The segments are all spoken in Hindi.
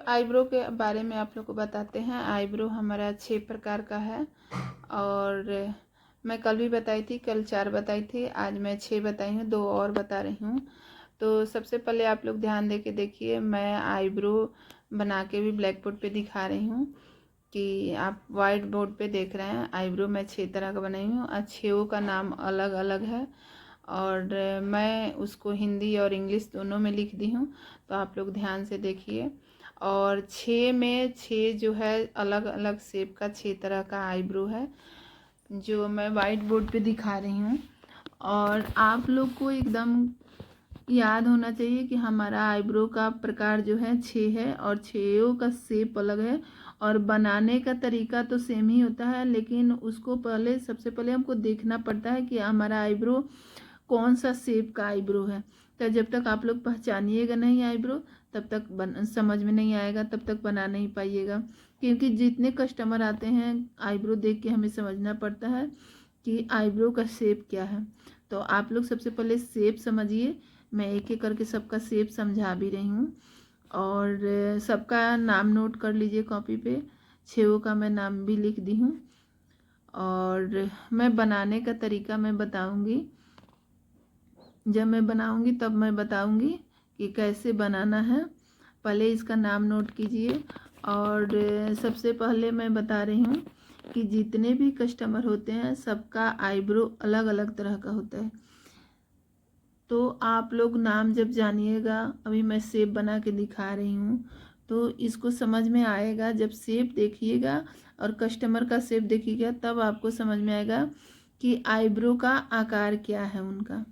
आईब्रो के बारे में आप लोग को बताते हैं। आईब्रो हमारा 6 प्रकार का है और मैं कल भी बताई थी, कल 4 बताई थी, आज मैं 6 बताई हूँ, 2 और बता रही हूँ। तो सबसे पहले आप लोग ध्यान दे के देखिए, मैं आईब्रो बना के भी ब्लैक बोर्ड पे दिखा रही हूँ कि आप वाइट बोर्ड पे देख रहे हैं। आईब्रो मैं 6 तरह का बनाई हूँ और 6 का नाम अलग अलग है और मैं उसको हिंदी और इंग्लिश दोनों में लिख दी हूँ, तो आप लोग ध्यान से देखिए। और 6 में 6 जो है अलग अलग शेप का 6 तरह का आईब्रो है जो मैं वाइट बोर्ड पे दिखा रही हूँ। और आप लोग को एकदम याद होना चाहिए कि हमारा आईब्रो का प्रकार जो है 6 है और 6 का शेप अलग है और बनाने का तरीका तो सेम ही होता है, लेकिन उसको पहले सबसे पहले हमको देखना पड़ता है कि हमारा आईब्रो कौन सा शेप का आईब्रो है। तो जब तक आप लोग पहचानिएगा नहीं आईब्रो, तब तक समझ में नहीं आएगा, तब तक बना नहीं पाइएगा। क्योंकि जितने कस्टमर आते हैं आईब्रो देख के हमें समझना पड़ता है कि आईब्रो का शेप क्या है। तो आप लोग सबसे पहले शेप समझिए, मैं एक एक करके सबका शेप समझा भी रही हूँ और सबका नाम नोट कर लीजिए कॉपी पे। 6 का मैं नाम भी लिख दी हूँ और मैं बनाने का तरीका मैं बताऊँगी। जब मैं बनाऊंगी तब मैं बताऊंगी कि कैसे बनाना है। पहले इसका नाम नोट कीजिए। और सबसे पहले मैं बता रही हूँ कि जितने भी कस्टमर होते हैं सबका आईब्रो अलग अलग तरह का होता है। तो आप लोग नाम जब जानिएगा, अभी मैं शेप बना के दिखा रही हूँ तो इसको समझ में आएगा। जब शेप देखिएगा और कस्टमर का शेप देखिएगा तब आपको समझ में आएगा कि आईब्रो का आकार क्या है उनका।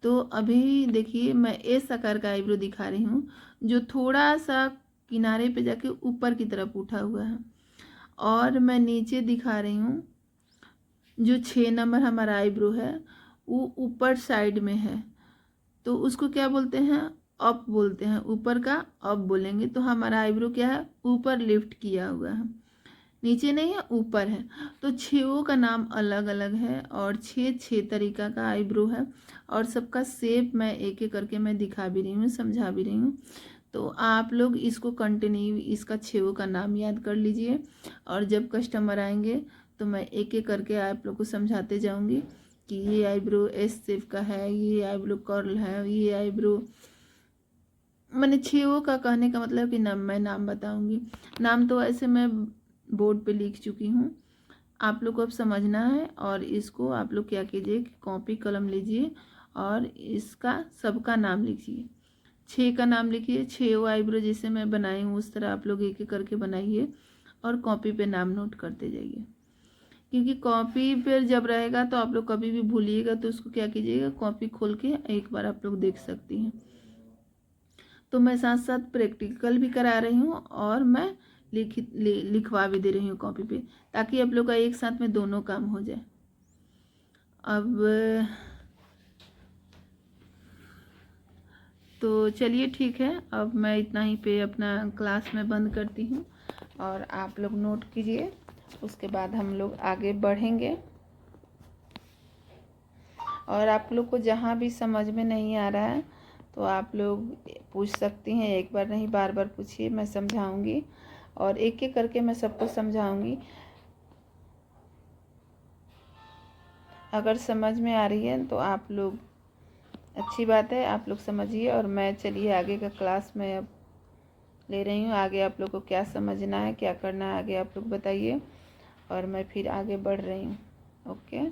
तो अभी देखिए मैं इस आकार का आईब्रो दिखा रही हूँ जो थोड़ा सा किनारे पे जाके ऊपर की तरफ उठा हुआ है, और मैं नीचे दिखा रही हूँ जो 6 नंबर हमारा आईब्रो है वो ऊपर साइड में है। तो उसको क्या बोलते हैं, अप बोलते हैं, ऊपर का अप बोलेंगे। तो हमारा आईब्रो क्या है, ऊपर लिफ्ट किया हुआ है, नीचे नहीं है ऊपर है। तो 6 का नाम अलग अलग है और 6 तरीका का आईब्रो है और सबका शेप मैं एक एक करके मैं दिखा भी रही हूँ, समझा भी रही हूँ। तो आप लोग इसको कंटिन्यू इसका 6 का नाम याद कर लीजिए और जब कस्टमर आएंगे तो मैं एक एक करके आप लोग को समझाते जाऊँगी कि ये आईब्रो एस शेप का है, ये आईब्रो कर्ल है, ये आईब्रो। मैंने 6 का कहने का मतलब कि नाम मैं नाम बताऊँगी। नाम तो ऐसे मैं बोर्ड पे लिख चुकी हूँ, आप लोग को अब समझना है। और इसको आप लोग क्या कीजिए कि कॉपी कलम लीजिए और इसका सबका नाम लिखिए। 6 का नाम लिखिए, 6 आईब्रो जैसे मैं बनाई हूँ उस तरह आप लोग एक एक करके बनाइए और कॉपी पे नाम नोट करते जाइए। क्योंकि कॉपी पर जब रहेगा तो आप लोग कभी भी भूलिएगा तो उसको क्या कीजिएगा, कॉपी खोल के एक बार आप लोग देख सकती हैं। तो मैं साथ साथ प्रैक्टिकल भी करा रही हूँ और मैं लिखवा भी दे रही हूँ कॉपी पे, ताकि आप लोग का एक साथ में दोनों काम हो जाए। अब तो चलिए ठीक है, अब मैं इतना ही पे अपना क्लास में बंद करती हूँ और आप लोग नोट कीजिए, उसके बाद हम लोग आगे बढ़ेंगे। और आप लोग को जहाँ भी समझ में नहीं आ रहा है तो आप लोग पूछ सकती हैं, एक बार नहीं बार बार पूछिए, मैं समझाऊंगी और एक एक करके मैं सबको समझाऊंगी। अगर समझ में आ रही है तो आप लोग, अच्छी बात है, आप लोग समझिए। और मैं चलिए आगे का क्लास में अब ले रही हूँ। आगे आप लोग को क्या समझना है, क्या करना है, आगे आप लोग बताइए और मैं फिर आगे बढ़ रही हूँ। ओके।